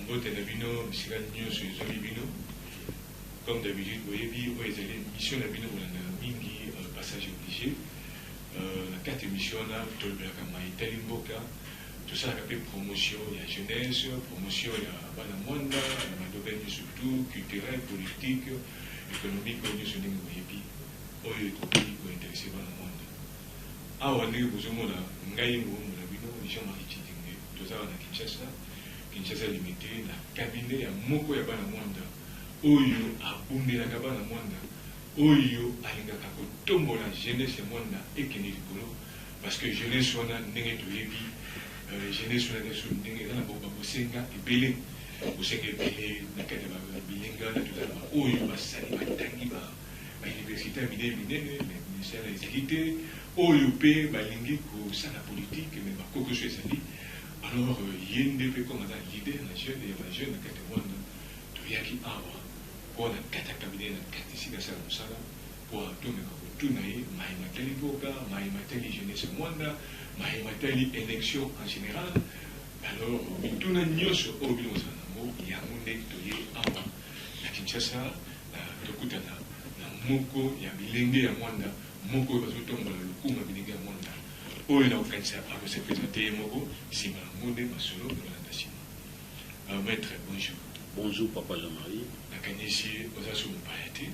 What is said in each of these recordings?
Comme d'habitude, vous voyez, vous avez une mission mingi passage obligé. La carte émission là, tout le monde tout ça, la promotion, il y a jeunesse, promotion, il y a Banamwanda, il y a domaine surtout culturel, politique, économique, il y a des pays, il y a des pays qui sont intéressés par Banamwanda. Ah, on est besoin de Jean-Marie Chidingue, tout ça, on a Kinshasa limité, la cabinet, il y a Moko ya Banamwanda, Oyo, Abunde la Banamwanda, Oyo, Alingaka, Tombo la jeunesse ya Mwanda, et Kenirikolo, parce que jeunesse, on a n'engagé de vie. Jeunesse na deso ndenge na boba bosenga ebele bosenga ebele na kati ya bilinga na tout ça oyo basali batangi ba université minene ministère des équité oyo pe balingi ko sana politique mais bakoko so ezali alors yende pe comme un leader na jeune et la jeune na kati ya Rwanda to yaki awa pour na kati ya cabinet na kati sika sa musala pour atomeka kotuna ye mayimateli boka mayimateli jeunesse Rwanda mahimatali élection en général, alors tout le monde se oblige il y a un électorat avant la Kinshasa, la Tokutana, la Moko, il y a Bilingue à Mwanda, Moko va se tomber le coup, ma Bilingue à Mwanda. Oh, il a aucun service à se présenter, Moko, si ma monde est ma solo de la nation. Maître, bonjour. Bonjour, papa Jean-Marie. La Kanisi, vous avez son pailleté.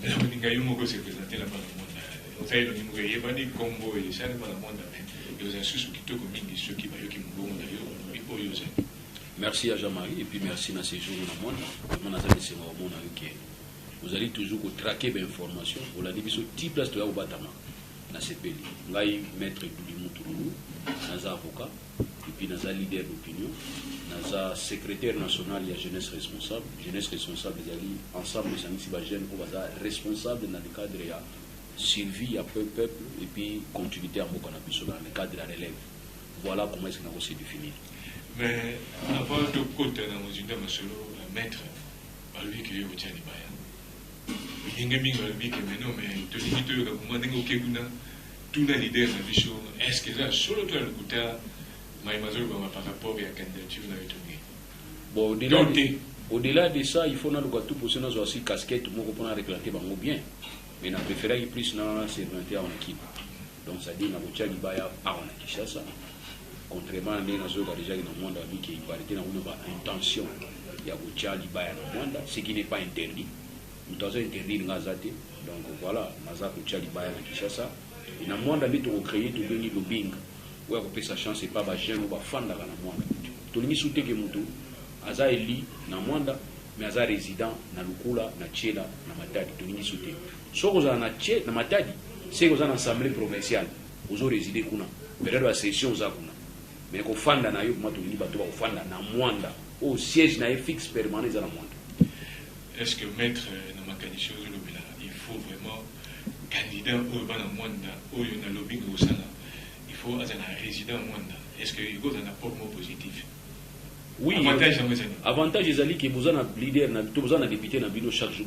Mais la Bilingue Moko s'est présenté là-bas dans le monde. Vous savez, le numéro est venu, Combo et ça, dans le monde. Merci à Jean-Marie et puis merci à ces jours vous allez toujours traquer l'information. Vous l'avez dit sur 10 places de Batama dans ce pays. Vous allez mettre un avocat et puis un leader d'opinion, un secrétaire national et jeunesse responsable. Jeunesse responsable, ils allaient ensemble, les jeunes responsables dans le cadre de survie à peuple et puis continuité à Mokanabisson dans le cadre de la relève. Voilà comment est-ce qu'on va se définir. Mais avant de côté dans mon unité, maître, lui qui est au Tchanibaya. Il y a lui qui est non, mais tu dis que comment tout le leader de la vision, est-ce que là, solo toi le côté, Maïmazol par rapport à la candidature de la Bon, au-delà de ça, il faut tout poser dans une casquette pour réclamer bien. Mais on a préféré plus dans servir en équipe. Donc ça dit que nous avons à Kinshasa. Contrairement à nous avons déjà dans le monde qui est une intention de faire dans le monde, ce qui n'est pas interdit. Nous avons interdit de Ngazate. Donc voilà, nous avons fait dans Kinshasa. Et dans le monde, nous avons créé tout le lobbying. Où on peut sa chance, c'est pas les jeunes ou les fans dans le monde. Tout le monde soutient que nous avons élu dans le monde, mais nous avons résident dans Lukula, dans Tchela, dans Matadi. Tout le monde soutient. Si vous avez un Matadi, si vous avez une assemblée provinciale, vous avez résidé kuna. Période de la session, vous avez mais vous fanda na yo matu ni batu ba fanda na Mwanda au siège na fixe permanent dans Mwanda. Est-ce que maître na makanisi au lobby là, il faut vraiment candidat au bana Mwanda au na lobby au sana. Il faut être un résident Mwanda. Est-ce que il y a un apport positif? Oui, avantage est que vous avez un leader, vous avez un député dans le chaque jour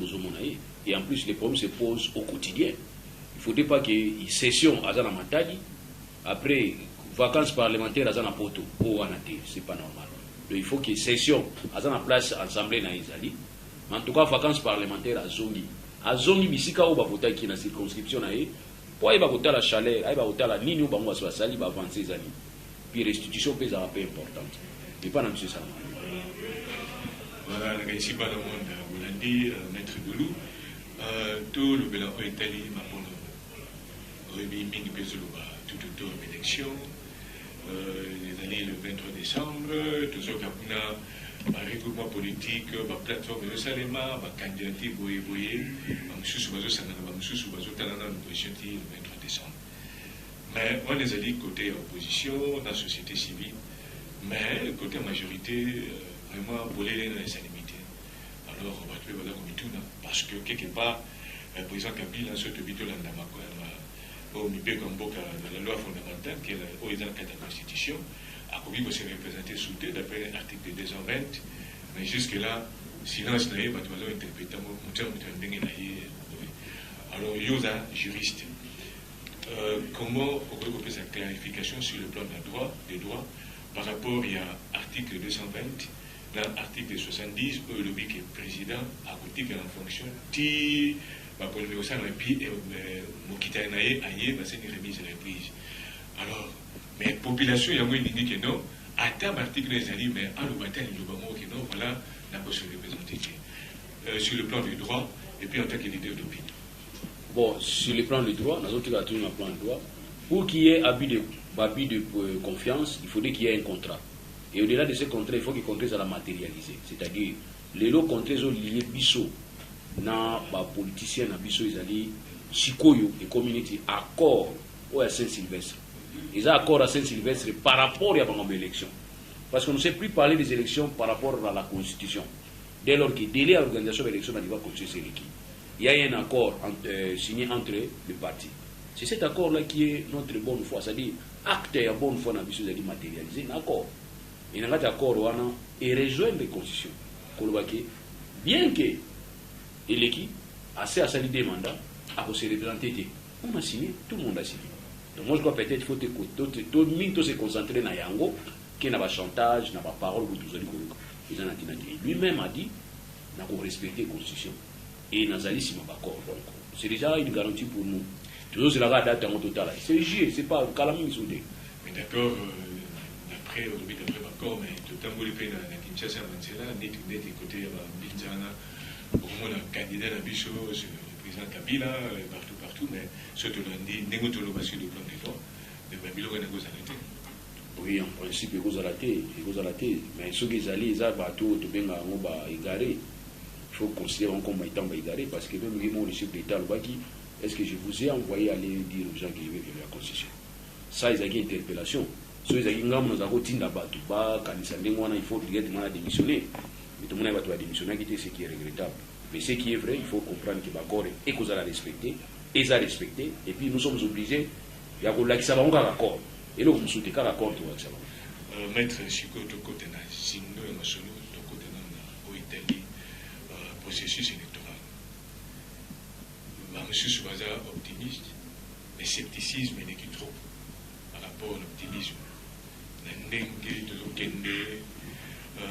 et en plus les problèmes se posent au quotidien. Il ne faudrait pas que y session à la Matadi, après vacances parlementaires à la Poto, c'est pas normal. Donc il faut que session à la place assemblée dans Isali, mais en tout cas vacances parlementaires à Zongi. À Zongi, Bissika ou Bavota qui est dans la circonscription, pour aller voter la chaleur, aller voter la ligne ou Bango soit sali, va avancer les années. Puis restitution peut être un peu importante. Et pas dans M. Salman. Voilà, ici, dans le monde, vous l'avez dit, maître Goulou, tout le bilan en Italie, ma bonne, tout autour de l'élection, les années le 23 décembre, tout ce qu'on a, regroupement politique, plateforme de Salema, candidature, le 23 décembre. Mais on les a dit côté opposition, dans la société civile. Mais côté majorité, vraiment, pour les limité. Alors, on va trouver parce que quelque part, le président Kabila a sauté vite dans la loi fondamentale, qui est dans la Constitution, a commis de se représenter sous d'après l'article 220. Mais jusque-là, silence n'a pas interprété. Alors, il y a un juriste. Comment on peut faire cette clarification sur le plan des droits par rapport à l'article 220, dans l'article 70, le lobby qui est président, à côté de la fonction, qui va pour le sein et puis Mokitaïnaï, aïe, c'est une remise et reprise. Alors, mais la population, il y a une idée que non, à terme, l'article des alliés, mais à l'Obatel, que non, voilà la possibilité de représenter sur le plan du droit et puis en tant que leader d'opinion. Bon, sur le plan du droit, nous avons toujours un plan de droit. Pour qu'il y ait abus de confiance, il faudrait qu'il y ait un contrat. Et au-delà de ce contrat, il faut que le contrat soit matérialisé. C'est-à-dire, les lots contrats sont liés biso, na politiciens, na biso, ils allaient Chikoyo et community accord à Saint-Sylvestre. Ils ont accord à Saint-Sylvestre par rapport à l'élection. Parce qu'on ne sait plus parler des élections par rapport à la Constitution. Dès lors qu'il délai à l'organisation de l'élection, il va continuer ces équipes. Il y a un accord signé entre les partis. C'est cet accord-là qui est notre bonne foi. C'est-à-dire, acte et bonne foi, nous avons matérialisé un accord. Et nous avons un accord et rejoindre les constitutions. Bien que l'équipe a des mandats à se représenter, on a signé, tout le monde a signé. Donc moi je crois peut-être qu'il faut tout le monde se concentrer dans Yango, qui n'a pas chantage, n'a pas parole, lui-même a dit, nous avons respecté la constitution. Et nous avons d'accord. C'est déjà une garantie pour nous. Toujours c'est la date en total. C'est léger, c'est pas calamine soudé. Mais d'accord, après, on est d'accord, mais tout le temps, vous avez dans Kinshasa, net côté Binzana, pour moi, le candidat à Bicho, le président Kabila, partout, mais surtout, on dit, négociation sur le plan des droits, mais Babylone est négocié à la tête. Oui, en principe, il goes à la tête. Mais ceux qui allaient, ils ont tout bien égaré. Il faut considérer comme étant égaré, parce que même le chef d'État, est-ce que je vous ai envoyé aller dire aux gens qui veulent violer la Constitution? Ça, ils ont une interpellation. Ceux qui ont dit il faut directement démissionner. Mais tout le monde va démissionner, c'est ce qui est regrettable. Mais ce qui est vrai, il faut comprendre que l'accord est qu'on a respecté, et ils ont respecté, et puis nous sommes obligés, il y a un accord. Et là, vous souhaitez qu'un accord qui va Maître Chico, de côté, si nous sommes de côté, au Italie, processus électoral. Monsieur Soubaza optimiste, mais scepticisme n'est que trop par rapport à l'optimisme.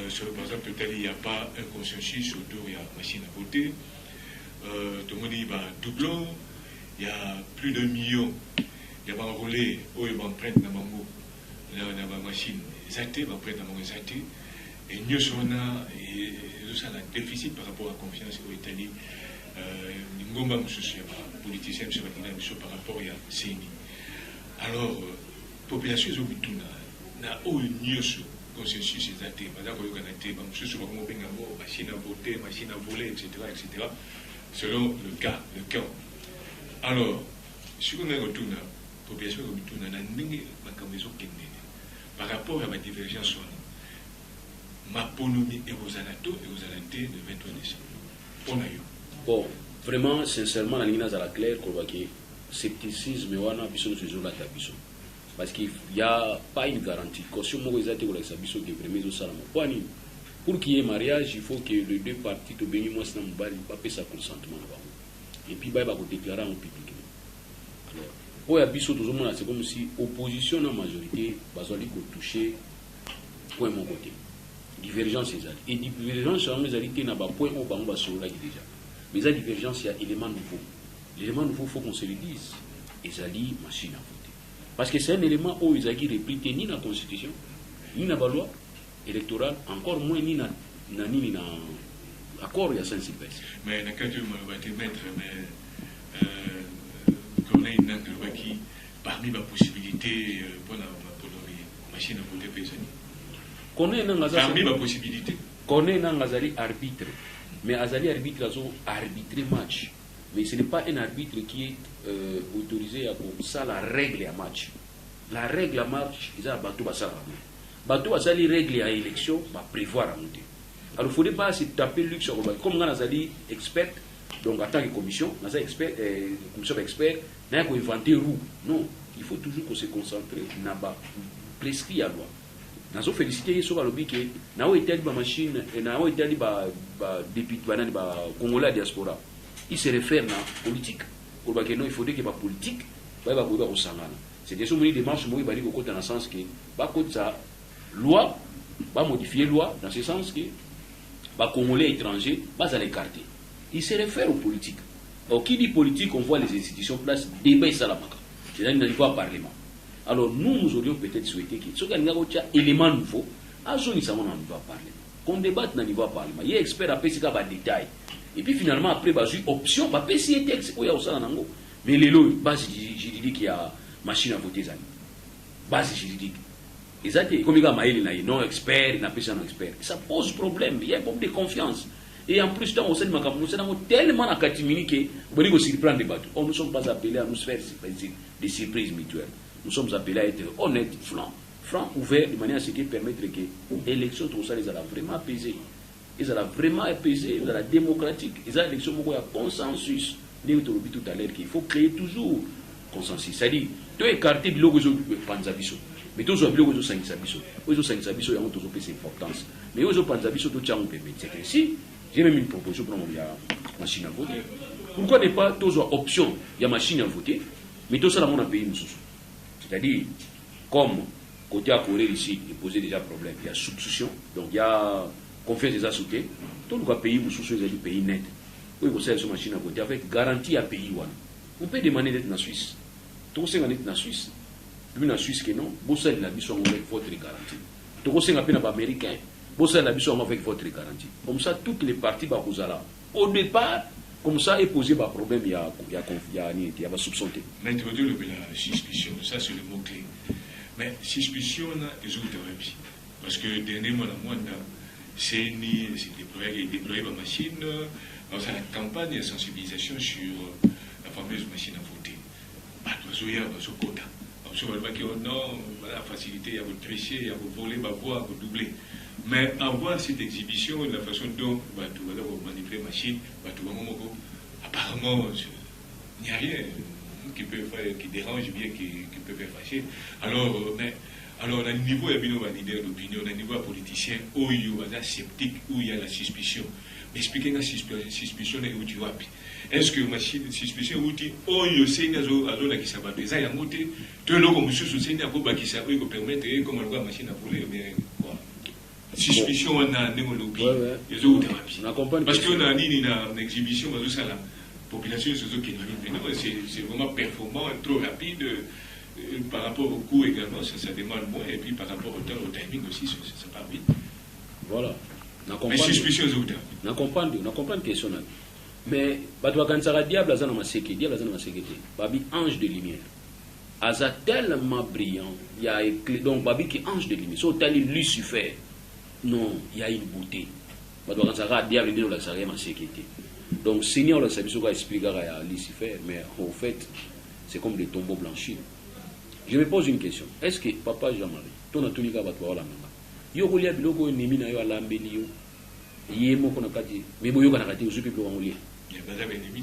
Sur le par exemple, il n'y a pas un consensus autour de la machine à voter. Tout le monde dit doublon, il y a plus de 1 million. Il y a un relais où il va prendre dans la machine, il va prendre dans la machine. Et nous sommes un déficit par rapport à la confiance aux États-Unis. Ngomba Moussousia, politicien, par rapport à CENI. Alors, population est obligée n'a aucun consensus exact. Machine à voter, machine à voler, etc. Selon le cas, le camp. Alors, si on a retour, la population est obligée par rapport à ma divergence, ma ponomie et aux alatos et aux alatés de 23 décembre. On a eu. Bon, vraiment, sincèrement, la ligne à la claire, qu'on voit que scepticisme, parce qu'il n'y a pas une garantie. Pour qu'il y ait mariage, il faut que les deux parties te bénissent, moi, sinon, il n'y a pas sa consentement. Et puis, il va déclarer en public. Alors, c'est comme si l'opposition, la majorité, va toucher point mon côté. Divergence, c'est ça. Et divergence, c'est n'a pas point au bas sur là déjà. Mais la divergence, il y a élément nouveau. L'élément nouveau, il faut qu'on se le dise. Et ça dit machine à voter. Parce que c'est un élément où ils ont répliqué ni dans la Constitution, ni dans la loi électorale, encore moins ni dans l'accord de Saint-Sylvestre. Mais dans le cas de maître, qu'on ait une qui, parmi les possibilités pour la machine à voter paysanique. Parmi les possibilités. Qu'on ait un arbitre. Mais Azali arbitre arbitrer match. Mais ce n'est pas un arbitre qui est autorisé à ça la règle à match. La règle à match, ils ont bateau à ça. Bateau à ça les règles à élection va prévoir à monter. Alors il ne faudrait pas se taper le luxe comme on a Azali expert, donc en tant que commission, on a expert, commission expert, on a inventé roue. Non, il faut toujours qu'on se concentre dans prescrit à loi. Nous avons félicité sur le but que nous avons été la machine et nous avons été les députés congolais diaspora. Il se réfère à la politique. Il faudrait que la politique soit au Sangana. C'est des démarches qui vont dans le sens que la loi va modifier la loi dans ce sens que les Congolais étrangers va l'écarter. Il se réfère aux politiques. Alors, qui dit politique, on voit les institutions place débat ça la c'est-à-dire dans le Parlement. Alors, nous aurions peut-être souhaité que ce qu'il y a un élément nouveau, à ce niveau dans le Parlement. Qu'on débatte dans le Parlement. Il y a expert à PCK par détail. Et puis finalement, après, bah, j'ai option, bah, PCK texte, il y a aussi un angle. Mais les lois, base juridique, il y a machine à voter. Base juridique. Exactement. Comme il y a Maël, non expert, il n'a pas un expert. Ça pose problème. Il y a un problème de confiance. Et en plus, nous sommes tellement à catimini que nous sommes surprendre des bateaux. Nous ne sommes pas appelés à nous faire des surprises mutuelles. Nous sommes appelés à être honnêtes, francs, ouverts, de manière à ce qui permettre que l'élection, tout ça, les a vraiment apaisé. Ils ont vraiment apaisé, ils ont démocratique. Ils ont l'élection, il y a consensus. Nous avons dit tout à l'heure qu'il faut créer toujours consensus. C'est-à-dire, tu as écarté le logo de Panzabiso. Mais tous les gens qui sont Sabiso, ils ont Sabiso, ils ont toujours plus d'importance. Mais ils ont Panzabiso, tout le monde permet. C'est ainsi. J'ai même une proposition pour la machine à voter. Pourquoi ne pas tous option, il y a machine à voter, mais tout ça dans mon pays nous. C'est-à-dire, comme côté à Corée ici, il posait déjà problème, il y a substitution, donc il y a confiance des associés, tout le pays nous soucieux des pays net. Oui, vous savez, cette machine à voter avec garantie à pays. On peut demander d'être dans la Suisse. Tout ça, on est dans la Suisse. Lui, dans la Suisse, que non, vous savez, la mission avec votre garantie. Tout ça, on est américain. Vous savez, la mission avec votre garantie. Comme ça, toutes les parties, au départ, comme ça, est posé un problème, il y a soupçonné. On a introduit la suspicion, ça c'est le mot-clé. Mais suspicion, ils ont été parce que dernièrement, c'est déployé la machine, dans la campagne de sensibilisation sur la fameuse machine à voter. Il y a un quota. Non, la facilité, il y a votre tricher, il y a votre voler, il y a votre doubler. Mais avoir cette exhibition, la façon dont tu vas manipuler la machine, apparemment, il n'y a rien qui dérange bien, qui peut faire fâcher. Alors, à niveau de leader d'opinion, à niveau politicien, où il y a la sceptique, où il y a la suspicion. Mais expliquez la suspicion et où tu vas. Est-ce que la suspicion où tu es, qui s'abat, ça y a monté, tu es là comme monsieur soutenu à quoi qui s'abat, qui permettre, comme on voit la machine à voler, mais quoi. Suspicion, on a un némologie, les autres thérapies. Parce qu'on a une exhibition, la population, c'est vraiment performant, trop rapide. Par rapport au coût également, ça demande moins, et puis par rapport au temps, au timing aussi, ça part vite. Voilà. Mais suspicion, c'est autant. On comprend la question. Mais, quand ça diable, ça n'a pas sécurité. Babi, ange de lumière. Aza tellement brillant, il y a donc Babi qui ange de lumière. So, t'as Lucifer. Non, il y a une beauté. Quand ça diable, il y a une sécurité. Donc, Seigneur, le Sabiso va expliquer à Lucifer, mais en fait, c'est comme des tombeaux blanchis. Je me pose une question. Est-ce que papa Jean-Marie, ton atonika va toi la maman? Yo kolia biloko nemi na yo alambeli yo. Yemo kona kati. Mais boyo kana kati usupi ko ngolia. Il y a pas d'ennemi.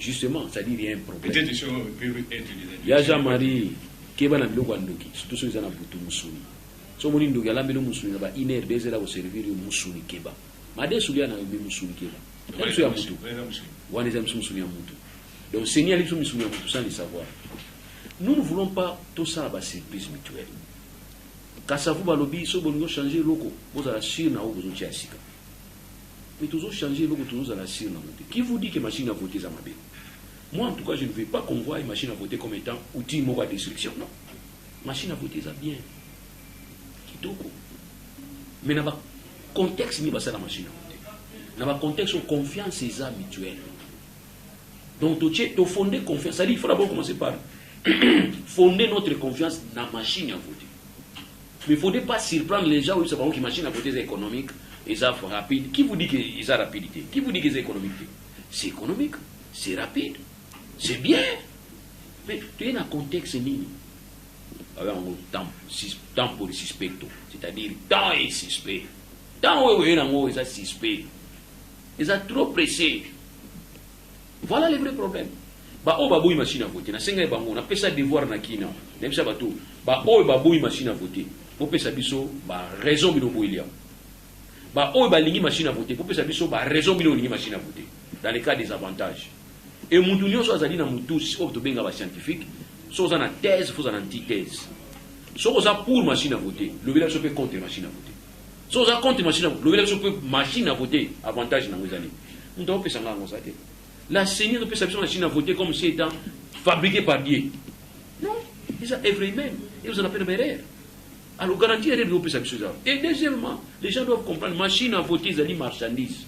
Justement, ça dit il y a un problème. Peut-être que ça peut être des Il y a Jean-Marie qui va na biloko andoki, surtout ceux qui na butu musuni. So moni ndoki alambeli musuni na ba iner bezela ko servir yo musuni keba. Made sulia na be musuni keba. Est-ce ya mutu? Wana za musuni ya mutu. Donc Seigneur lui musuni ya mutu sans le savoir. Nous ne voulons pas tout ça à surprise mutuelle. Quand ça vous balobi, si vous changer le logo, vous allez sur na vous avez asika. Mais toujours changer le logo, toujours allez sur na vous. Qui vous dit que machine à voter ça m'a bien? Moi en tout cas, je ne veux pas qu'on voie une machine à voter comme étant outil de destruction. Non. Machine à voter ça bien. Kitoko. Mais dans le contexte, il n'y a pas la machine à voter. Dans le contexte, confiance et ça mutuelle. Donc, tu fonder confiance. C'est-à-dire, il faut d'abord commencer par fonder notre confiance dans la machine à voter. Mais il ne faudrait pas surprendre les gens où ils savent que la machine à voter est économique et ça rapide. Qui vous dit que c'est rapidité? Qui vous dit que c'est économique? C'est économique, c'est rapide, c'est bien. Mais tu es dans un contexte mini. Avec un temps pour le suspect. C'est-à-dire, temps est suspect. Temps où il est suspect. Ils sont trop pressés. Voilà le vrai problème. Ba o baboui machine à voter na senga bango na pesa devoir na kina na bisa bato ba o baboui machine à voter pour pesa biso ba raison bino boilia ba o ba lingi machine à voter pour pesa biso ba raison bino lingi machine à voter dans les cas des avantages et mutu nyonso azali na mutu si to benga ba scientifique so za na thèse faut za na antithèse so za pour machine à voter le village peut contre machine à voter So ça compte machine à voter. L'élection peut machine à voter avantage dans les années. Nous devons penser à ça. La CENI ne peut s'appuyer sur la machine à voter comme si étant fabriquée par Dieu. Non, c'est ça est vrai même. Et vous en appelez erreur. Alors garantir erreur, nous peut s'appuyer sur ça. Et deuxièmement, les gens doivent comprendre machine à voter, c'est des marchandises.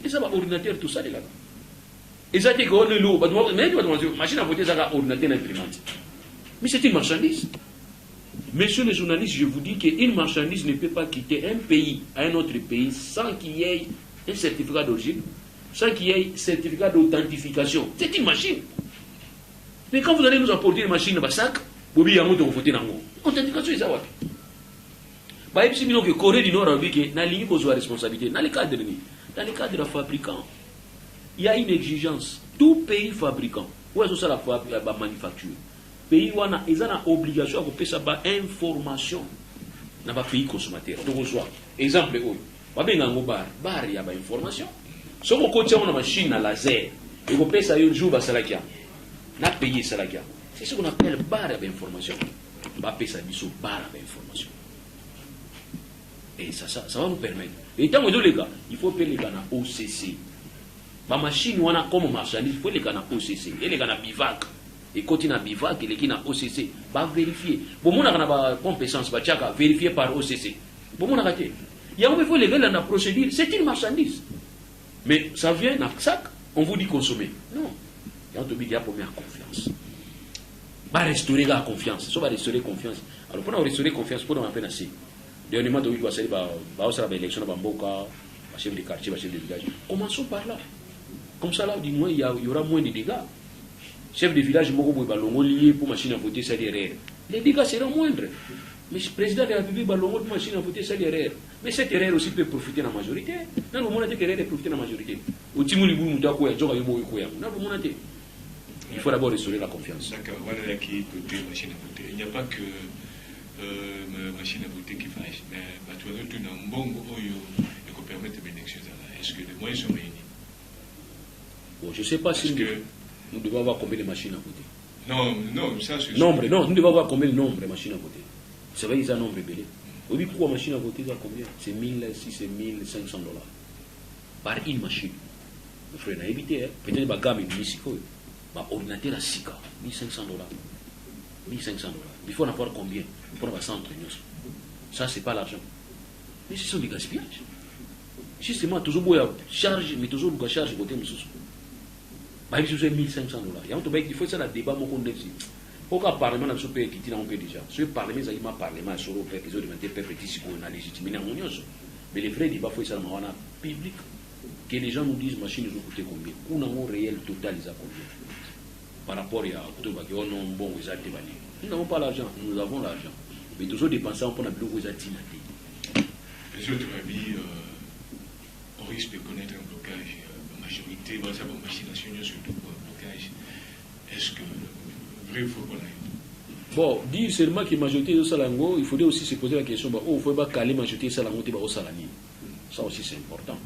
Et ça va ordinateur tout ça les gars. Et ça dit qu'on est lourd. Mais machine à voter, ça va ordinateur imprimante. Mais c'est une marchandise. Messieurs les journalistes, je vous dis qu'une marchandise ne peut pas quitter un pays à un autre pays sans qu'il y ait un certificat d'origine, sans qu'il y ait un certificat d'authentification. C'est une machine. Mais quand vous allez nous apporter une machine dans sac, vous allez vous voter dans l'authentification, c'est ça. Bah, et puis, que Corée du Nord a dit que dans les responsabilité, dans le cadre de la fabricant, il y a une exigence. Tout pays fabricant, où est-ce que ça la manufacture? Pays où ils ont l'obligation de faire information dans le pays consommateur. Donc, exemple, il y a un bar, il y a une information. Si on a une machine à laser, et on peut ça un jour, c'est ce qu'on appelle bar à information. On va appeler ça bar à information. Et ça va nous permettre. Et tant que les gars, il faut payer les gars dans OCC. La machine, on a comme marchandise, il faut les gars dans OCC. Et les gars dans bivac. Et quand il y a bivac, et les gars dans OCC, va vérifier. Bon, on a une compétence, va vérifier par OCC. Bon, on a raté. Il y a un peu les gars dans la procédure, c'est une marchandise. Mais ça vient dans le sac, on vous dit consommer. Non. Il y a un peu de première confiance. Va restaurer la confiance. Ça va restaurer confiance. Alors, pour restaurer confiance, pour nous appeler assez. Dernièrement, il va faire l'élection de Bamboka, chef de quartier, chef de village. Commençons par là. Comme ça, là, du moins, il y aura moins de dégâts. Chef de village, il lié pour machine à voter, c'est l'erreur. Les dégâts seront moindres. Mais le président de la République, il pour machine à voter, c'est l'erreur. Mais cette erreur aussi peut profiter de la majorité. Dans le monde, l'erreur peut profiter de la majorité. Il faut d'abord restaurer la confiance. D'accord, voilà qui côté machine à voter. Il n'y a pas que machine à voter qui fasse, mais tu as tout un bon qui permet de l'élection. Est-ce que les moyens sont réunis? Bon, je ne sais pas si nous devons avoir combien de machines à voter. Non, ça c'est... Nombre, non, nous devons avoir combien de nombre de machines à voter. C'est vrai qu'ils ont un nombre belé. Au début, pourquoi machine à voter, ça combien? C'est 1,500 $. Par une machine. Le frère n'a évité, peut-être que la gamme est musique. Ordinateur à 6 cas, 1,500 $. 1,500 $. Il faut en avoir combien pour avoir ça entre nous? Ça, ce n'est pas l'argent. Mais ce sont des gaspillages. Justement, toujours charge, mais toujours le charge de côté. Bah, il y a 1,500 $. Il faut ça le débat. Pourquoi le Parlement n'a pas pu quitter déjà? Ce Parlement, c'est un Parlement sur le peuple, ils ont demandé peuple ici qu'on a légitimé. Mais les vrais débats, il faut ça dans le public. Que les gens nous disent machines ont coûté combien? On a un réel total, ils ont combien? Par rapport à Octobre, qui ont bon, ils ont dévalué. Nous n'avons pas l'argent, nous avons l'argent. Mais toujours dépensé, on peut la bloquer aux activités. Les autres avis, on risque de connaître un blocage. La majorité, va savoir machine nationale surtout pour un blocage. Est-ce que vrai ou faux qu'on a eu? Bon, dire seulement que la majorité de Salango, il faudrait aussi se poser la question, il faut pas caler la majorité de Salango au Salani. Ça aussi c'est important.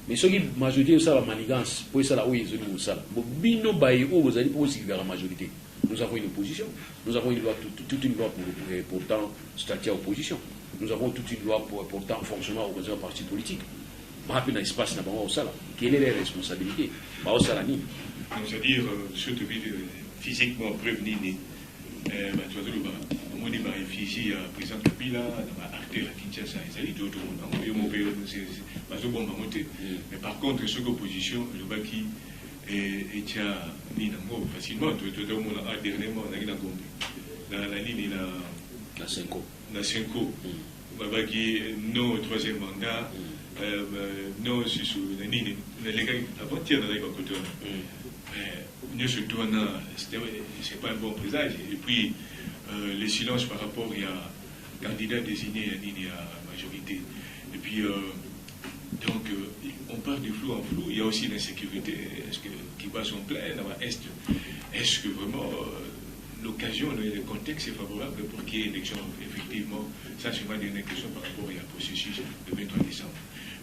Mais ce qui est la majorité de la manigance, pour ça, oui, ils ont dit ça. Bino Baye, vous allez pour aussi vers la majorité. Nous avons une opposition. Nous avons une loi, toute une loi pour pourtant statut à opposition. Nous avons toute une loi pour pourtant fonctionnement organisé en parti politique. Je rappelle dans l'espace, quelle est la responsabilité? C'est-à-dire, surtout physiquement prévenir, tu vois, on dit Fiji, président Kabila, Arte, la Kinshasa, ils ont d'autres mais par contre, ce qu'opposition, le Baki est facilement, dernièrement, la ligne, la 5 non au troisième mandat, non sur la ligne, les gars, avant-hier, dans les côtés, c'est pas un bon présage. Et puis, les silences par rapport à candidat désigné à majorité. Et puis, donc, on part du flou en flou. Il y a aussi l'insécurité. Est-ce que Kiba sont pleins dans l'Est? Est-ce que vraiment l'occasion, le contexte est favorable pour qu'il y ait une élection? Effectivement, ça, c'est ma dernière question par rapport au processus de 23 décembre.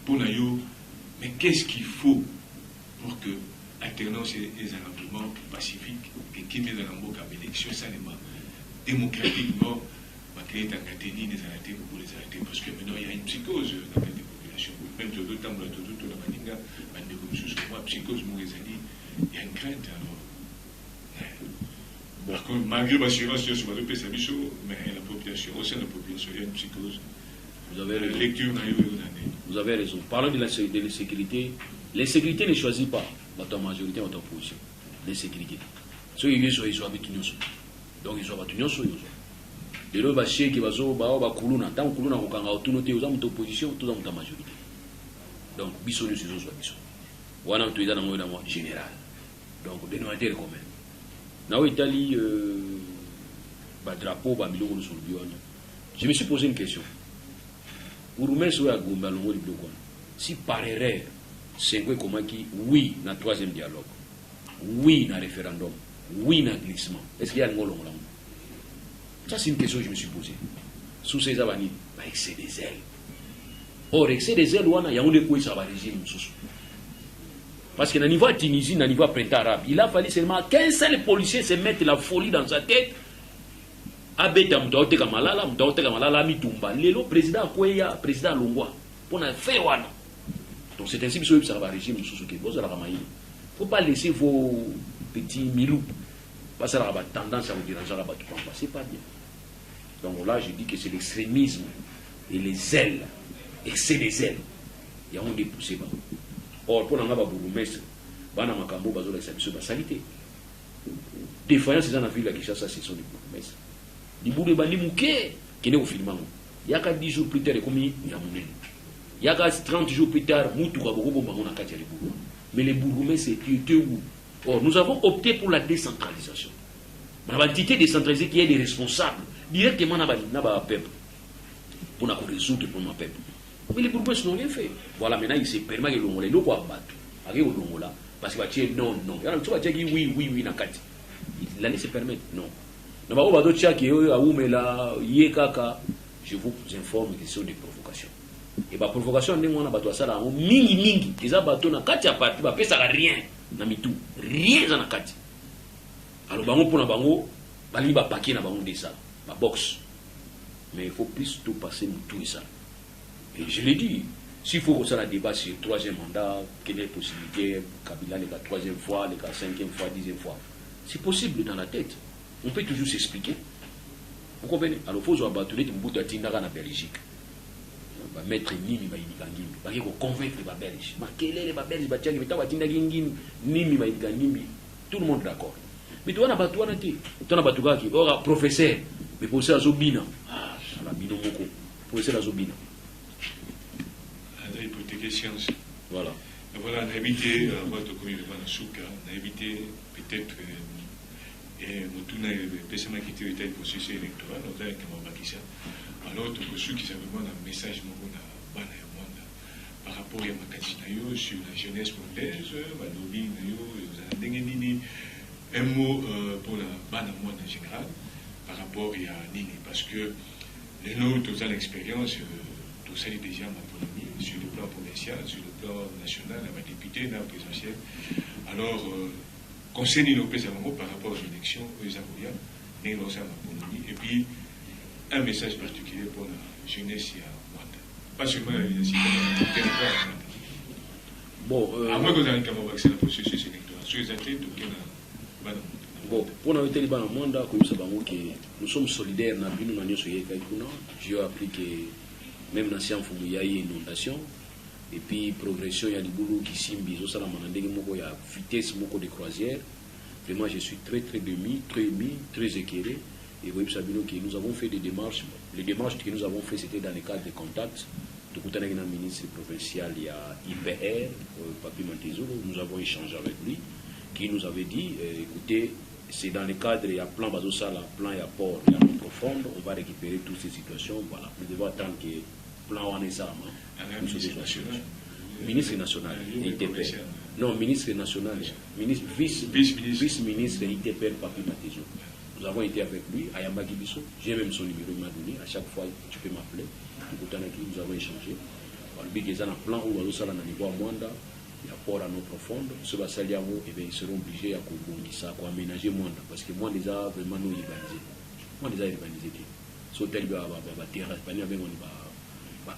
Pour Nayo, mais qu'est-ce qu'il faut pour que alternance et arrangements pacifiques et qui met dans la élection, ça démocratiquement, Parce que maintenant, il y a une psychose dans les populations. Même tout le temps, tout la maninga, psychose, il y a une crainte. Par contre, malgré l'assurance sur le PSA, mais la population, au sein de la population, il y a une psychose. Vous avez raison. Lecture, vous avez raison. Parlons de l'insécurité. L'insécurité ne choisit pas votre majorité, votre opposition. L'insécurité. Ceux qui viennent, ils sont avec nous. Donc, ils sont avec nous. Et là, ceux qui vont ba kuluna, tant kuluna ko kanga otunote aux hommes d'opposition, tous dans ta majorité. Donc, biso nous sommes biso. Wana tu es dans le général. Donc, dénominateur commun. Na Italie ba drapeau ba milongo sur le bion. Je me suis posé une question. Pour nous mettre à Gomba longo le bloc. Si par erreur, c'est quoi comment qui oui na troisième dialogue. Oui na référendum. Oui na glissement. Est-ce qu'il y a un ngolong là? Ça, c'est une question que je me suis posée. Sous ces avanies, excès des ailes. Or, excès des ailes, il y a un régime. Parce que dans le niveau de Tunisie, dans le niveau de printemps arabe, il a fallu seulement qu'un seul policier se mette la folie dans sa tête. Abeta Mutaote Kamalala, Mitumba. Le président Kouya, président Longwa. Pour faire wana. Donc, c'est ainsi que ça va régime. Il ne faut pas laisser vos petits milous. Parce que ça a tendance à vous déranger là-bas. C'est pas bien. Donc là, je dis que c'est l'extrémisme et les ailes, excès des ailes. Il y a un dépoussé. Or, pour l'envoi de bourgmestre, Bana Makambo, Bazola, c'est la salité. Des fois, c'est dans la ville de Kinshasa, ce sont des bourgmestres. Les bourgmestres, les mouquets, qui n'est au film. Il y a 10 jours plus tard, il y a 30 jours plus tard, mais les bourgmestres, c'est où? Or, nous avons opté pour la décentralisation. L'entité décentralisée qui est des responsables directement dans le peuple pour nous résoudre le problème du peuple. Mais les bourgmestres n'ont rien fait. Voilà, maintenant, il se permet que l'on les loue à battre. Parce qu'il va dire non, non. Il va dire oui, oui, oui, nakati. Il allait se permettre, non. Je vous informe que ce sont des provocations. Et la provocation, nous avons ça là, mingi, ils ont battu na kati à partir, ils ne rien. Rien dans la kati. Alors, bango pour na bango, bali ba paquet na bango de ça, ma box. Mais il faut plus tout passer tout ça. Et je l'ai dit, s'il faut que ça la débat sur le troisième mandat, quelle est la possibilité, Kabila la troisième fois, la cinquième fois, 10e fois, c'est possible dans la tête. On peut toujours s'expliquer. Vous comprenez? Alors, il faut que battre les Mbuta Tindara en Belgique. Mettre Nimi Baïgangimbi, convaincre les Belges. Quel est les Belges? Tout le monde est d'accord. Mais tu as un bateau, tu as un bateau qui est professeur, mais pour ça, Zobina. Ah, la bino moko. Professeur à Zobina. Hypothéquer science. Voilà. Voilà, on a évité, votre communauté, on a évité peut-être. Et on a personnellement quitté le processus électoral, on a été alors ceux qui savent vraiment un message par rapport à ma sur la jeunesse congolaise, un mot pour la bande en général par rapport à Nini, parce que les nôtres ont l'expérience, tout ça est déjà ma autonomie sur le plan provincial, sur le plan national, à ma députée, dans la présidentielle. Alors, concernant nos présidents par rapport aux élections, aux Avouya, nous avons ma autonomie, et puis un message particulier pour la jeunesse à Rwanda. Pas seulement la jeunesse, mais le territoire. Bon, à moins que vous ayez un accès à la processus électoral, sur les athlètes, bon, pour nous éviter les bancs en Rwanda, nous sommes solidaires, j'ai appris que même dans il y a une inondation, et puis progression, il y a des boulots qui simbi, il y a vitesse de croisière. Vraiment, je suis très ému, très éclairé. Et vous savez que nous avons fait des démarches. Les démarches que nous avons faites, c'était dans le cadre des contacts. Tout le ministre provincial, il y a IPR, Papi Mantezolo, nous avons échangé avec lui, qui nous avait dit, écoutez, c'est dans le cadre, il y a plan Bazosala, plan et apport, il y a un profonde, on va récupérer toutes ces situations. Voilà, nous devons attendre que plan en est ministre national, ITPR. Non, ministre national, vice-ministre ITPR, Papi Mantezolo. Nous avons été avec lui, à Yamba Gibiso. J'ai même son numéro, il m'a donné. À chaque fois, tu peux m'appeler. Nous avons échangé. Il y a un plan où nous allons niveau à Mwanda, il y a port à nos profondes. Ce va s'allier à vous, et bien ils seront obligés à aménager Mwanda. Parce que moi, déjà, vraiment, nous urbanisés. Moi, déjà urbanisé. so tel ba terrasse ba ni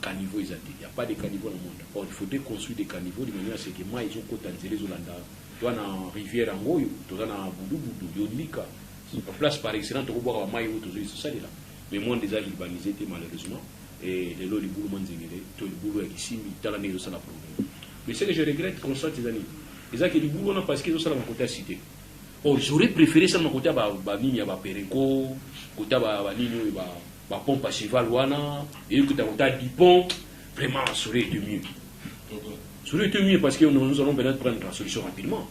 caniveau, il n'y a pas de caniveau dans le monde. Or, il faudrait construire des caniveaux de manière à ce que moi, ils ont côté les Hollandais. Toi, dans la rivière en haut, tu as dans Boudou, Yodlika. La place par excellence, tu vois, maï ou tout ça, là. Mais moi, déjà, libanisé, malheureusement. Et les lots, les boulots, tout le boulot est ici, mais tu as la maison, ça n'a pas de problème. Mais ce que je regrette, constate ces années, c'est que les boulots, parce qu'ils ont ça dans mon côté à cité. Or, j'aurais préféré ça dans mon côté à Nini, à Perenco, côté à Nini, ma pompe à cheval wana et que tu as dit bon vraiment ça aurait été mieux. Ça aurait été mieux parce que nous allons peut-être prendre la solution rapidement.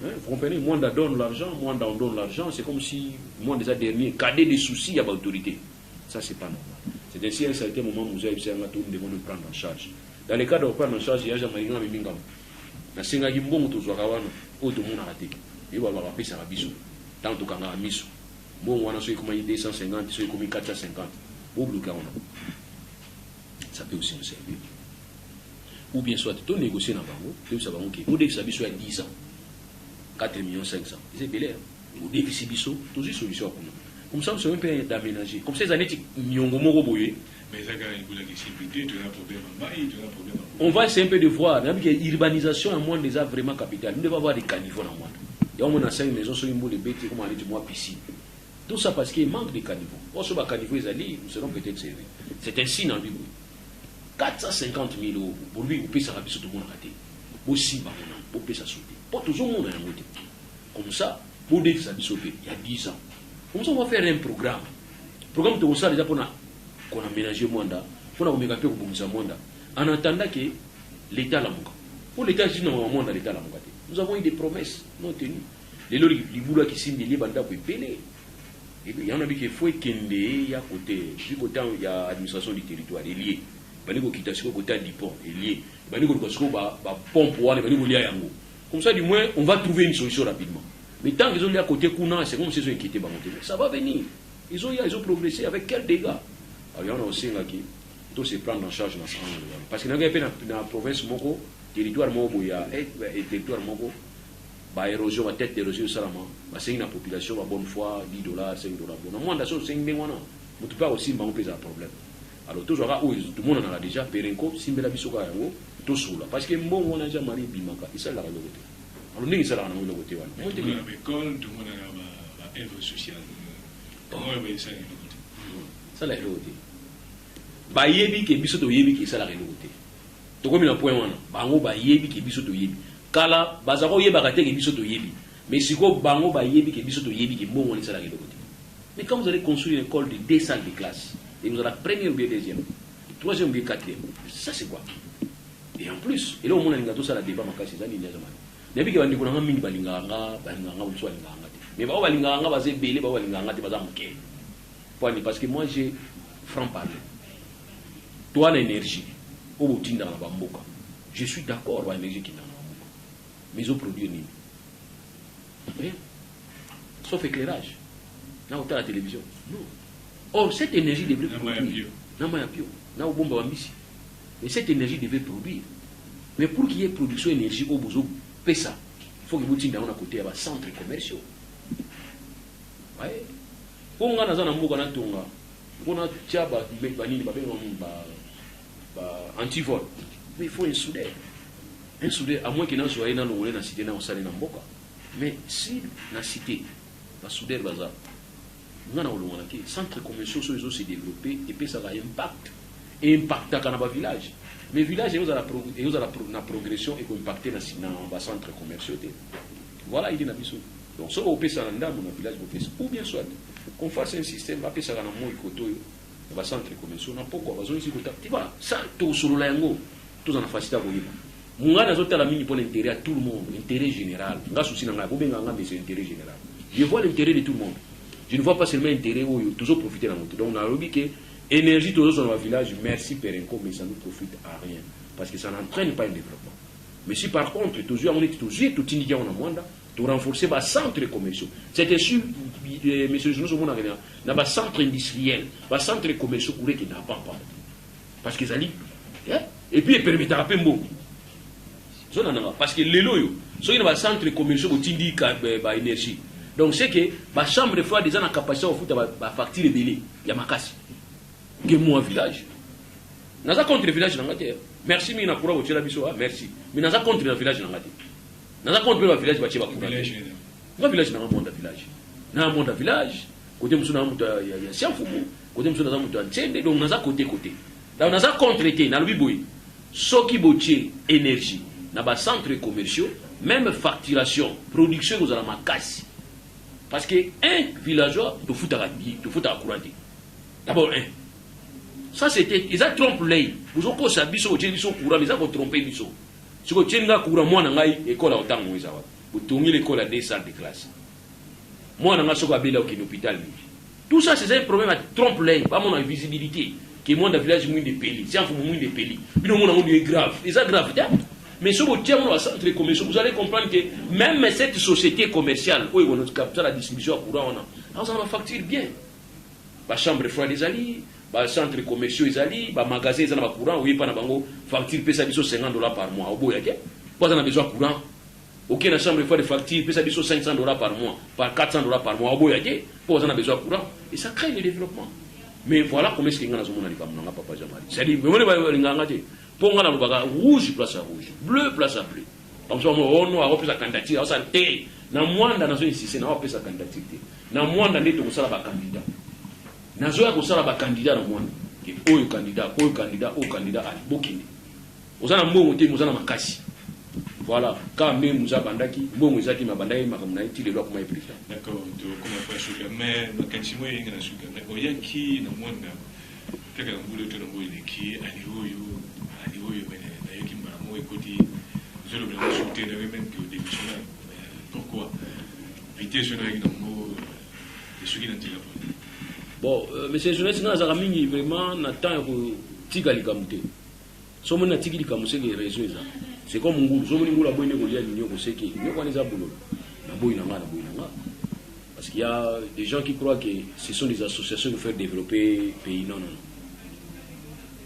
Vous comprenez, moi on donne l'argent, moi on donne l'argent, c'est comme si moi déjà dernier cadet des soucis à l'autorité. Ça c'est pas normal. C'est ainsi à un certain moment nous avons tout le monde prendre en charge. Dans le cas de prendre en charge, il y a jamais rien à mingam. Na senga gimbongo to zwakawana o to mona raté. Et voilà va pesa biso. Tant to kanga miso. Bon, on a ceux qui ont 250, ceux qui ont 450. Ça peut aussi nous servir. Ou bien soit, tu négocier dans le banque, tu sais, vous devez savoir soit 10 ans, 4 millions 500. C'est bel air. Vous devez savoir toujours solution pour nous. Comme ça, on peut d'aménager. Comme ces années, nous avons boyé. Mais ça, quand il y a possibilité, tu as un problème en maille, tu as un problème en... On va essayer un peu de voir. L'urbanisation en moins déjà vraiment capitale. Nous devons avoir des caniveaux dans le monde. Et on a 5 maisons sur une boule de bêtes, comme on a dit, moi, piscine. Tout ça parce qu'il manque de caniveaux. Or, sur les caniveaux, nous serons peut-être servis. C'est un signe en lui. 450 000 euros pour lui, vous pouvez s'arrêter sur tout le monde raté. Aussi, vous pouvez s'assurer. Pour tout le monde, on a un comme ça, pour dire que ça a sauvé, il y a 10 ans. Comme ça, on va faire un programme. Le programme de ça, déjà, qu'on a aménagé le monde, qu'on a aménagé le monde, en attendant que l'État l'a manqué. Pour l'État, si nous avons un l'État l'a manqué. Nous avons eu des promesses non tenues. Les boulots qui sont liés, ils peuvent payer. Il y en a qui faut qu'il y a côté, du côté il y a l'administration du territoire, il est lié. Il y a le côté du pont, il est lié. Il y a le pompe, il y a comme ça, du moins, on va trouver une solution rapidement. Mais tant qu'ils ont lié à côté Kouna, c'est comme si ils ont inquiété. Ça va venir. Ils ont progressé. Avec quel dégât? Alors, il y en a aussi qui doivent se prendre en charge dans ce parce que dans la province, territoire, il y a un territoire, érosion, la tête d'érosion, c'est une population, bonne foi, $10, $5. Bon, moi, c'est 5 000 euros. Mais tu peux aussi m'empêcher un problème. Alors, tout le monde en a déjà, Perenco, Simbela Bisoka, tout ça. Parce que bon, on a déjà marié Bimaka, il s'est là. Alors, nous, il s'est là. Tout le monde a l'école, tout le monde a l'œuvre sociale. Comment on va ça? Ça l'a révolté. Bayebi qui est biso to yebi qui ça l'a révolté. Tu comme il a point one. Bango bayebi qui est biso to yebi. Kala bazaro yeba kate qui est biso to yebi. Mais si go bango bayebi qui est biso to yebi qui bon on ça l'a révolté. Mais quand vous allez construire une école de 2 salles de classe, et vous avez la première ou bien deuxième, troisième ou bien quatrième, ça c'est quoi? Et en plus, et là au moins on a tout ça la débat ma casse ça ni jamais. Depuis que on dit qu'on a mis balinganga ou soit balinganga. Mais ba balinganga ba zebele ba balinganga te ba za mke. Parce que moi j'ai franc parler. Toi l'énergie au bout dans la bamboka. Je suis d'accord avec l'énergie qui est dans la bamboka. Mais au produit ni. Rien. Sauf éclairage. Là, on a la télévision. Non. Or, cette énergie devrait produire. Mais cette énergie devait produire. Mais pour qu'il y ait production d'énergie au bout de ça, il faut que vous ayez à côté un centre commercial. Pour qu'on ait un antivol, mais il faut un soudeur. Un soudeur, à moins qu'il n'en soit dans la cité, dans la Mboka. Mais si la cité, la soudeur, les centres commerciaux sont se développés et puis ça va impacter dans le village. Mais le village, il y a la progression et impacter dans les centres commerciaux. Voilà, il y a des choses. Donc, si on peut faire dans le village, ou bien soit, qu'on fasse un système, on peut faire dans les centres commerciaux, on a pourquoi tu vois, ça, tout sur le lango, tout en facilité à vous. Moi, je suis là pour l'intérêt à tout le monde, l'intérêt général. Je suis là pour l'intérêt général. Je vois l'intérêt de tout le monde. Je ne vois pas seulement l'intérêt où toujours profiter dans notre. Donc, on a dit que l'énergie toujours dans le village, merci Perenco, mais ça ne profite à rien. Parce que ça n'entraîne pas un développement. Mais si par contre, toujours, on est toujours tout indiqué en Amanda, pour renforcer les centres commerciaux. C'était sûr, monsieur Jonas, on a un centre industriel, un centre commercial qui n'a pas. Parce que ça dit, et puis il permet de rappeler un mot. Parce que les loyaux, si on a un centre commercial qui indique l'énergie, Donc c'est que la chambre de fois déjà na capacité au foot ba facture belé ya makasi. Que moi village. Naza contre le village na ngate. Merci mina kura o tshela biso merci. Mina naza contre le village na ngate. Naza contre le village ba tsheba kura. Le village na monde village. Na monde village, côté musuna mutu ya siafumu, côté musuna za mutu ya tsende donc naza côté. Donc naza contre été na lobi boy. Soki botier énergie na ba centres commerciaux, même facturation, production aux ma casse. Parce que un villageois te fout à courant. D'abord un. Ça c'était, ils ont trompé l'œil. Vous avez encore sabi so ils sont courant, ils ont trompé biso. Si vous tiens nga courant moi na ngai école à autant moi ça va. Vous tournez l'école à 2 salles de classe. Moi na nga so ka bela au hôpital. Tout ça c'est un problème à trompe l'œil, pas mon visibilité. Qui monde dans village moins de pays, c'est un fou moins de pays. Puis nous on est grave, c'est grave. Mais si vous tiens au centre commercial, vous allez comprendre que même cette société commerciale, où on capte la distribution à courant, on va facturer bien. La chambre froide des alliés, le centre commercial des alliés, le magasin des alliés, courant, oui, pas na bango, facture pesa biso $50 par mois. Au bout, y'a pas on a besoin de courant. Ok, la chambre froide de facture pesa biso $500 par mois, par $400 par mois. Au bout, y'a pas on a besoin de courant. Et ça crée le développement. Mais voilà comment est-ce qu'il y a un papa Jamari. C'est-à-dire, pour nga na rouge place à rouge, bleu place à bleu. Comme ça on a sa candidature, ça té na mwanda nazo insister na sa candidature. Na mwanda ndeto ko sala ba candidat. Nazo ya ko sala ba candidat na mwanda. Ke oyo candidat ali bokini. Ozana mbongo te mozana makasi. Voilà, quand même nous abandaki, mbongo ezaki mabandai makamna iti le loi comme président. D'accord, donc comment faire sur mais quand tu moi ngana suka mais oyaki na mwanda. Kaka ngulo to ngo ile ki alihoyo pourquoi bon, mais c'est jeunesse na za mingi vraiment na temps ko tika likamute. Somo na tiki likamuse les réseaux ça. C'est comme ngulu, somo ngulu aboine ko lia nyoko seki. Nyoko ni za bulolo. Na boina nga. Parce qu'il y a des gens qui croient que ce sont des associations pour faire développer pays. Non.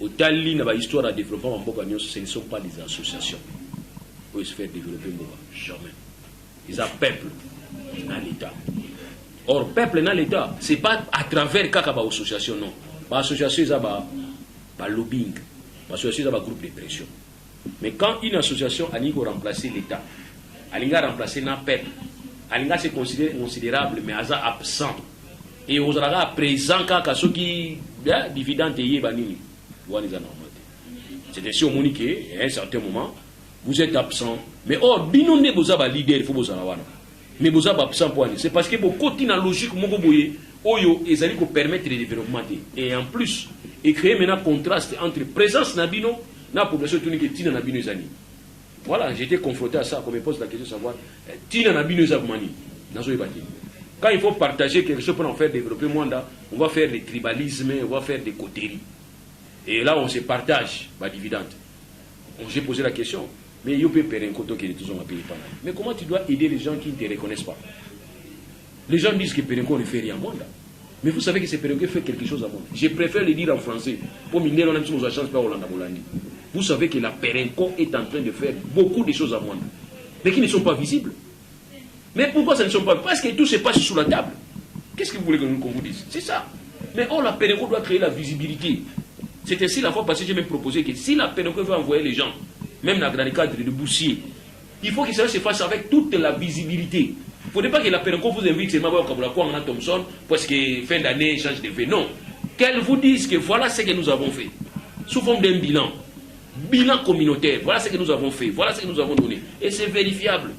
Au Tali, dans l'histoire de développement en Boka, ce ne sont pas des associations pour se faire développer Boka. Jamais. Ils ont peuple dans l'État. Or, peuple dans l'État, ce n'est pas à travers Kakaba association, non. L'association, c'est un lobbying. L'association, c'est un groupe de pression. Mais quand une association a remplacé l'État, elle a remplacé un peuple, elle c'est considérable, mais elle est absent. Et vous avez présent quand ceux qui dividende et banini. C'est ainsi au Monique, à un certain moment, vous êtes absent. Mais or, binonné vous avez leader, il faut vous avoir. Mais vous avez absent pour aller. C'est parce que vous continuez la logique, vous voyez, oyo, et ça permettre le développement. Et en plus, et créer maintenant un contraste entre présence nabino, na population tunique tina nabino zani. Voilà, j'étais confronté à ça, comme je pose la question de savoir, tina nabino zabmani, nazo ebati. Quand il faut partager quelque chose pour en faire développer Mwanda, on va faire des tribalismes, on va faire des coteries. Et là, on se partage ma dividende. J'ai posé la question, mais il peut payer un coton qui est toujours un pays. Mais comment tu dois aider les gens qui ne te reconnaissent pas? Les gens disent que Pérenco ne fait rien à Mwanda. Mais vous savez que c'est Pérenco qui fait quelque chose à Mwanda. Je préfère le dire en français. Pour miner, on a une chance pas Hollande. Vous savez que la Pérenco est en train de faire beaucoup de choses à Mwanda, mais qui ne sont pas visibles. Mais pourquoi ça ne sont pas? Parce que tout se passe sous la table. Qu'est-ce que vous voulez qu'on vous dise? C'est ça. Mais or, la Pérenco doit créer la visibilité. C'est ainsi la fois passée, j'ai même proposé que si la Pérenco veut envoyer les gens, même dans le cadre de Boussier, il faut que cela se fasse avec toute la visibilité. Il ne faudrait pas que la Pérenco vous invite seulement à Kabula Kwangana Thompson parce que fin d'année, change de fait. Non. Qu'elle vous dise que voilà ce que nous avons fait. Sous forme d'un bilan. Bilan communautaire. Voilà ce que nous avons fait. Voilà ce que nous avons donné. Et c'est vérifiable.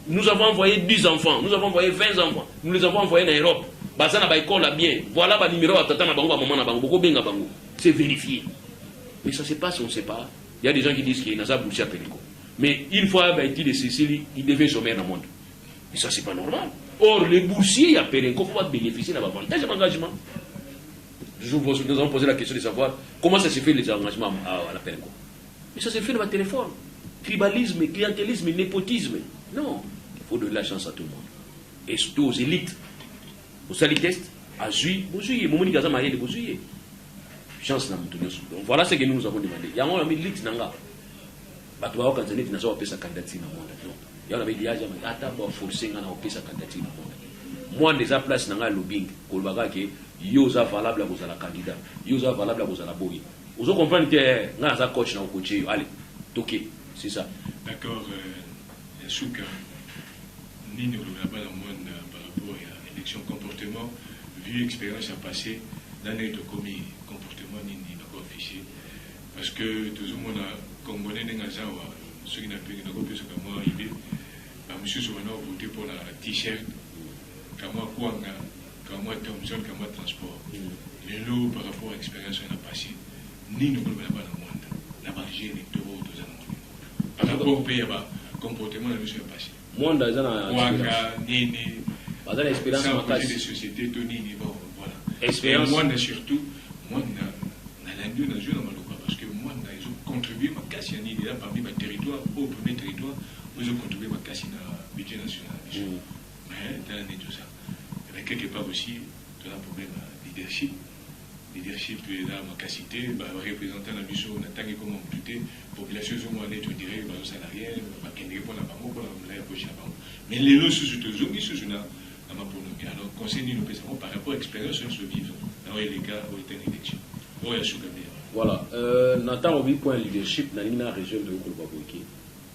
Nous avons envoyé 10 enfants. Nous avons envoyé 20 enfants. Nous les avons envoyés en Europe. Bazana Baïkol a bien. Voilà le numéro à Tata Nabango, à Maman Nabango. C'est vérifié. Mais ça se passe, on ne sait pas. Il y a des gens qui disent qu'il y a un boucher à Pérenco. Mais une fois qu'il est Cécile, il devient sommaire dans le monde. Et ça, c'est pas normal. Or, les boursiers à Pérenco, il faut bénéficier de l'avantage d'engagement. Nous avons posé la question de savoir comment ça se fait les engagements à la Pérenco. Mais ça se fait dans le téléphone. Tribalisme, clientélisme, népotisme. Non. Il faut donner la chance à tout le monde. Et surtout aux élites. Aux salitistes, à Zui, Bouzuye, Momoni Gaza Marie de Bouzuye. Chance na mutu nyoso. Donc voilà ce que nous avons demandé. Il y a un élite nanga. Batwa quand Tanzanie n'a pas sa candidature na monde. Non. Il y a un média qui a forcé ngana opesa candidature na monde. moi déjà place dans le lobbying kolbaka ke yoza valable pour la candidat yoza valable pour la boy vous comprenez que nga za coach na coacher allez toqué c'est ça d'accord souka ni nous le pas dans monde par rapport à l'élection comportement vu expérience à passer l'année de commis comportement ni d'accord affiché parce que toujours on a congolais n'engazawa ceux qui n'a pas plus que moi il monsieur Souvano a voté pour la t-shirt Kama Kwanga, Kama Thompson, Kama Transport. Les lots par rapport à l'expérience qu'on a passée, ni nous ne pouvons pas dans le monde. La marge électorale de Zanon. Par rapport au pays, comportement de monsieur passé. Moi, dans un Kwanga, Nini, dans l'expérience en place des sociétés, Tony, bon, voilà. Expérience. Moi, surtout, moi, dans l'Indien, dans le jeu, parce que moi, ils ont contribué à ma casse, il y a parmi ma territoire, au premier territoire, ils ont contribué à ma casse dans le budget national. Mais dans l'année, tout ça. Mais quelque part aussi, tu as un problème de leadership. Leadership, là, ma capacité, représentant la mission, on a tant que comment amputé, population, on va aller, tu dirais, aux salariés, qui ne répondent pas, pour la poche à banque. Mais les lots sous ce zone, ils sont là, à ma bonne. Alors, conseil, nous pensons par rapport à l'expérience, on se vivre. Alors, il y a les gars, on est en élection. On est à Sougamé. Voilà. Nathan, au point leadership, dans la région de Okolbaboiki,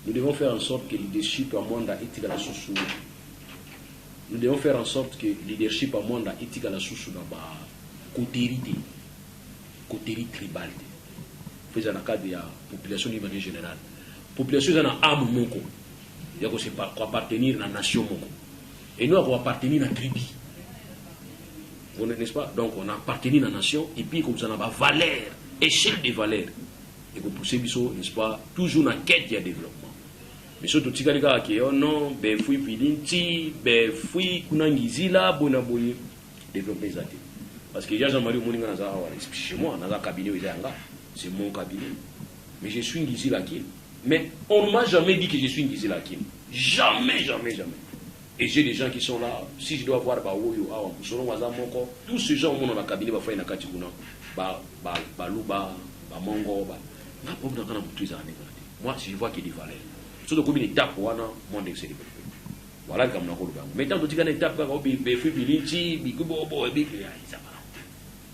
nous devons faire en sorte que le leadership à monde a été dans la sous. Nous devons faire en sorte que le leadership à monde a été dans la sous dans la côté tribal. Faisant dans le cadre de la population de manière générale. La population est dans l'âme moko. Il y a appartenir à la nation moko. Et nous avons appartenir à la tribu. N'est-ce pas? Donc on a appartenu à la nation et puis comme ça on a valeur, échelle de valeurs. Et pour pousser biso, n'est-ce pas? Toujours dans la quête de développement. Mais surtout, tu as dit que non, ben fui pilinti, ben fui kunangizila, bonaboye, développer ça. Parce que Jean-Marie Mouninga chez moi, dans un cabinet, c'est mon cabinet. Mais je suis Ngizila Kim. Mais on ne m'a jamais dit que je suis Ngizila Kim. Jamais, jamais, jamais. Et j'ai des gens qui sont là. Si je dois voir Baoyo, tous ces gens dans le cabinet, ils vont moi, si je vois qu'il y a des valeurs. Surtout comme une étape pour un monde de se développer. Voilà comme nous avons. Mais tant que tu as une étape,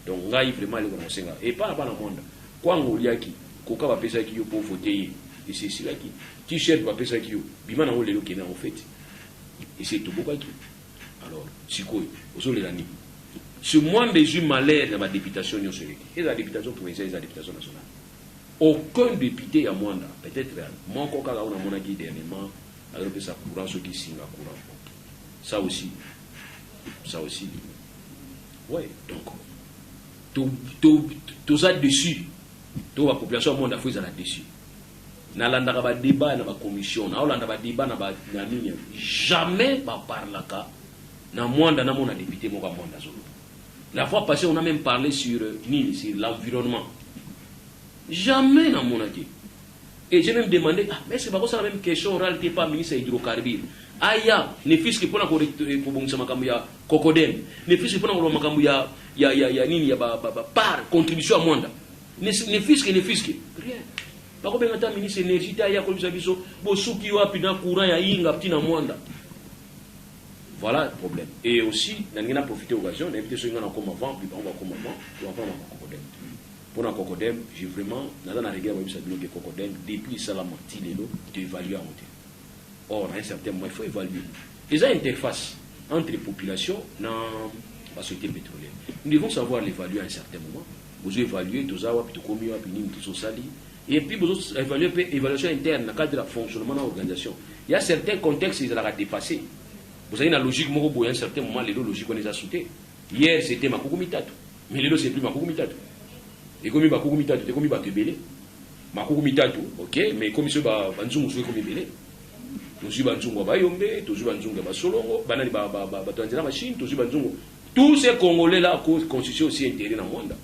donc là, il faut vraiment le renseigner. Et pas dans le monde. Quand on y a qui, Koka va penser qu'il y a pour voter, et c'est celui qui, T-shirt va penser qu'il y a, Bima n'a pas le qui est en fait. Et c'est tout beaucoup qui. Alors, c'est quoi? Vous les années. Ce monde des humains malheurs dans la députation, et la députation provinciale et la députation nationale. Aucun député à Mwanda, peut-être moi encore quand on a mon acquis dernièrement, alors que ça courant ceux qui signent à courant. Ça aussi. Ouais, donc tout ça dessus, toute la population Mwanda fait ça là-dessus. Dans le débat, dans la commission, dans le débat, dans la ligne, jamais pas parler là. Dans Mwanda, dans mon député, mon Mwanda. La fois passée, on a même parlé sur l'environnement. Jamais dans mon avis. Et j'ai même demandé, mais c'est pas ça la même question, orale, t'es pas ministre hydrocarbures. Aya, ne fils que pour la cocodème, ne fils que pour la il par contribution à monde. Ne fils que, rien. Par contre, quand ministre énergie, t'as ya comme ça, bosuki wapi na courant ya inga petit na monde. Voilà le problème. Et aussi, on a profité de l'occasion, on a invité ceux qui ont comme avant, puis on va comme avant, puis on va prendre un cocodème. Pour un cocodème, j'ai vraiment, dans la rigueur, on a cocodème, depuis ça, la moitié de l'eau, d'évaluer à monter. Or, à un certain moment, il faut évaluer. Et ça, interface entre les populations dans la société pétrolière. Nous devons savoir l'évaluer à un certain moment. Vous évaluez tout ça, puis tout commis, puis tout ça, et puis vous évaluez l'évaluation interne dans le cadre de fonctionnement de l'organisation. Il y a certains contextes qui ont dépassé. Vous savez, la logique, à un certain moment, les logiques, on les a sautés. Hier, c'était Makukumitatu. Mais les c'est plus Makukumitatu. Et comme il va Kukumitatu, c'est comme il va te belé. Makukumitatu, ok, mais comme il va Banzungu, c'est comme il belé. Tozu Banzungu va Yombe, Tozu Banzungu va Solongo, Banani va Tanzania machine, Tozu Banzungu. Tous ces Congolais là, constituent aussi intérêt dans le monde.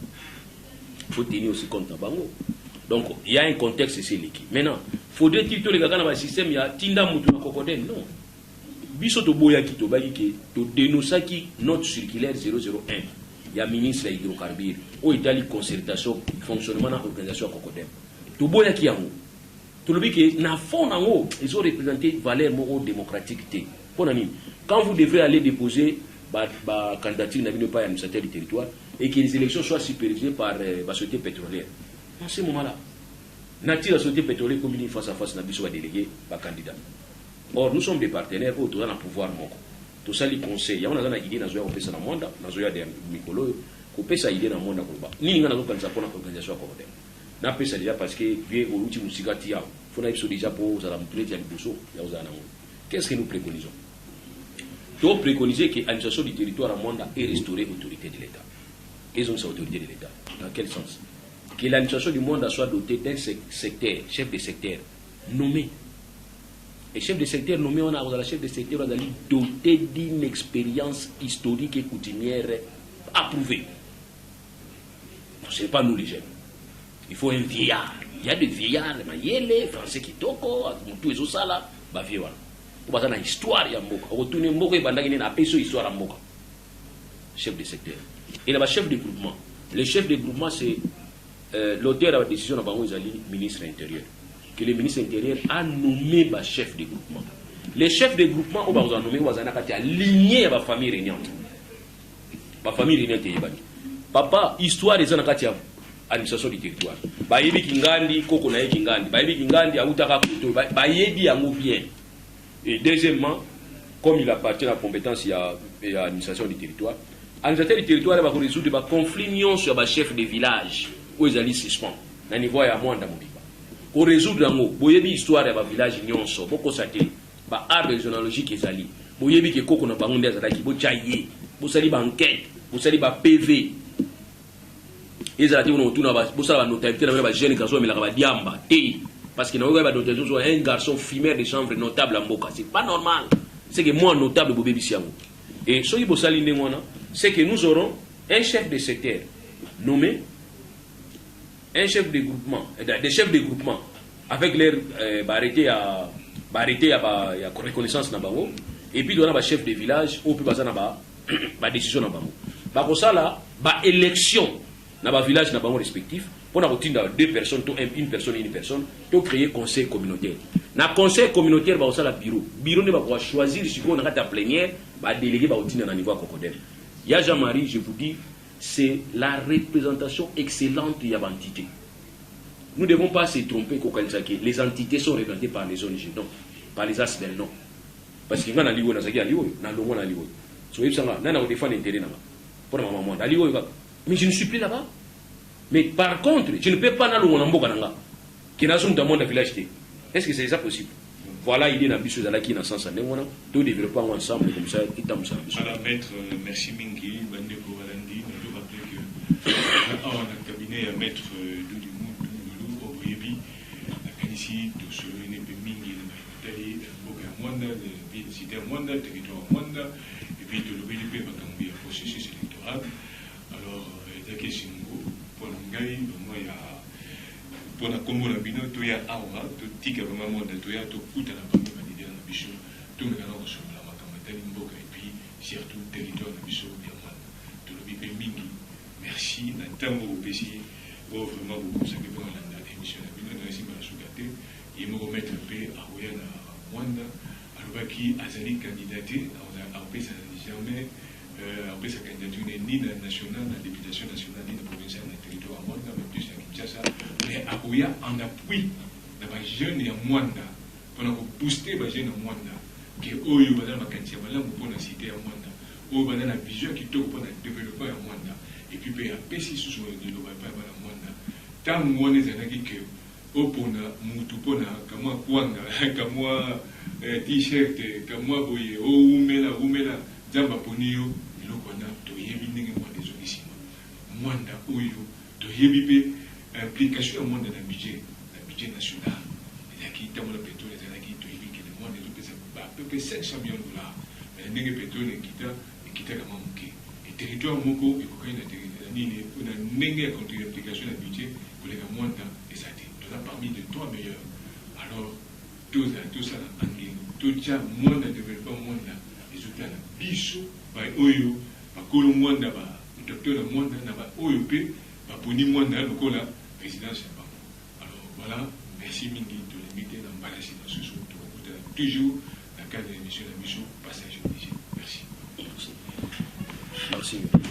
Il faut tenir aussi compte à Bango. Donc, il y a un contexte, c'est l'équipe. Maintenant, faudrait-il que les gars dans le système, il y a Tinda Moutou na Cocodème? Non. Biso to boya ki to baki ke to dénoncer ki note circulaire 001 ya ministre de l'hydrocarbure au Italie concertation fonctionnement de l'organisation Cocodème to boya ki yango to lobi ke na fond nango ils ont représenté valeur moko démocratique té. Quand vous devrez aller déposer candidature n'a pas administrateur du territoire et que les élections soient supervisées par la société pétrolière. En ce moment-là, nature la société pétrolière comme une face à face n'a pas délégué par candidat. Or, nous sommes des partenaires autour d'un pouvoir moko. Tout ça, les conseils, il y a une idée dans le pays, dans le Mikolo, qu'on peut ça idée dans le monde. Ni n'a pas pensé pour l'organisation à n'a pas ça déjà parce que bien au outil musicati il faut déjà pour ça la montrer il y a qu'est-ce que nous préconisons? Nous préconisons que l'administration du territoire à monde est restaurée autorité de l'État. Ils ont sa autorité de l'État. Dans quel sens? Que l'administration du monde soit dotée d'un secteur, chef de secteur nommé. Et chef de secteur nommé, on a la chef de secteur doté d'une expérience historique et coutumière approuvée. Ce n'est pas nous les jeunes. Il faut un vieillard. Il y a des vieillards, les Français qui toko, tous les autres là, bah vieux. On va dans l'histoire, il y a un mot. On retourne un mot et on a appelé ça histoire à mot. Chef de secteur. Et là, chef de groupement. Le chef de groupement, c'est l'auteur de la décision de le ministre intérieur. Que le ministre intérieur a nommé le chef de groupement. Les chefs de groupement, on va nommer, on va aligner la famille régnante. La famille régnante, papa, histoire des anakatia. Administration du territoire. Bayebi Kingandi, Koko na Kingandi. Bayebi Kingandi, Aoutaka Kuto. Bayebi Yango bien. Et deuxièmement, comme il appartient à la compétence et à l'administration du territoire, l'administrateur du territoire va résoudre des conflits sur le chef de village où ils allaient suspendre. Dans le niveau de Mwanda Mobiba. Pour résoudre l'ango, Boyebi histoire de village Nyonso, beaucoup saté, art régionalogique et Zali. Boyebi que Koko na Bangonde Zalaki, Bochaye, Bosali Banquette, Bosali PV. Ils ont dit que nous avons un jeune garçon parce que nous avons un garçon fumeur de chambre notable en Boka. Ce n'est pas normal. C'est que moi, notable, et ce qui c'est que nous aurons un chef de secteur nommé, un chef de groupement, des chefs de groupement avec leur arrêté à reconnaissance et puis nous avons un chef de village ou puis une décision. Par ça, là, élection. Dans le village, dans le respectif, pour la routine de 2 personnes, une personne, pour créer un conseil communautaire. Dans le conseil communautaire, il y a un bureau. Le bureau ne va pas choisir si on a la plénière, il va déléguer la routine à niveau Cocodem. Il y a Jean-Marie, je vous dis, c'est la représentation excellente de l'entité. Nous ne devons pas se tromper que les entités sont représentées par les ONG, non, par les ASBEL, non. Parce qu'il y a un lieu, il y a un lieu, il y a un lieu. Mais je ne suis plus là-bas. Mais par contre, je ne peux pas aller au Nambokananga, qui n'a pas de village. Est-ce que c'est ça possible? Voilà l'idée d'un bichou qui n'a sans saner. Tout développer ensemble comme ça. Alors, maître, merci Mingi, Bandeko Valandi. Nous devons rappeler que dans le cabinet, maître Doudimou, Doudou, Oboyebi, la Kanici, tout ce qui est Mingi, le Maïtali, le Boka Mwanda, le Cité Mwanda, le territoire Mwanda, et puis tout le BDP, il y a un processus électoral. Alors, il y a des questions pour l'engager, moi, il y a pour la Congo, il y a Aura, tout tic vraiment de Toya, tout coûte à la première validée dans la bichon, tout le monde sur la Makamata, et puis surtout le territoire de la bichon, tout le BP Mingi. Merci, Natango au PC, vraiment vous consacrez pour l'émission de la bichon, merci pour la sougate, et me remettre un peu à Royan à Rwanda, alors qui a été candidaté, à PC jamais. Après sa candidature ni dans la nationale, la députation nationale, ni dans la provinciale, dans le territoire à Mwanda, mais plus à Kinshasa, mais à Ouya en appui dans les jeunes et à Mwanda, pour booster les jeunes à Mwanda, que eux, ils vont dans la quantité, pour la cité à Mwanda, eux, ils vont dans la vision qui tourne pour développer à Mwanda, et puis à Pessi sous le développement à Mwanda. Tant que moi, les années que, eux, pour la Moutupona, comme moi, Kwanga, comme moi, t-shirt, comme moi, Boye, oh, Oumela, Zamba Ponio, Mwanda Oyo, de Yebipe, implication au monde d'un budget national. Il y a qui tamo le pétrole, il y a qui te dit que le monde est à peu près 500 millions de dollars. Mais le pétrole est quitté comme un bouquet. Et territoire Moko, et pourquoi il y a une contre l'implication d'un budget pour les Mwanda et ça dit. On a parmi les 3 meilleurs. Alors, tout ça, tout ça, Mwanda développement Mwanda, les autres là, Bissou, Oyo, Kolo Mwanda, docteur Mwanda, OEP, pour ni Mwanda, le Kola, résidence. Alors voilà, merci Mingi de l'inviter dans le Balassi dans ce soir. Toujours dans le cadre de l'émission de la mission Passage obligé. Merci. merci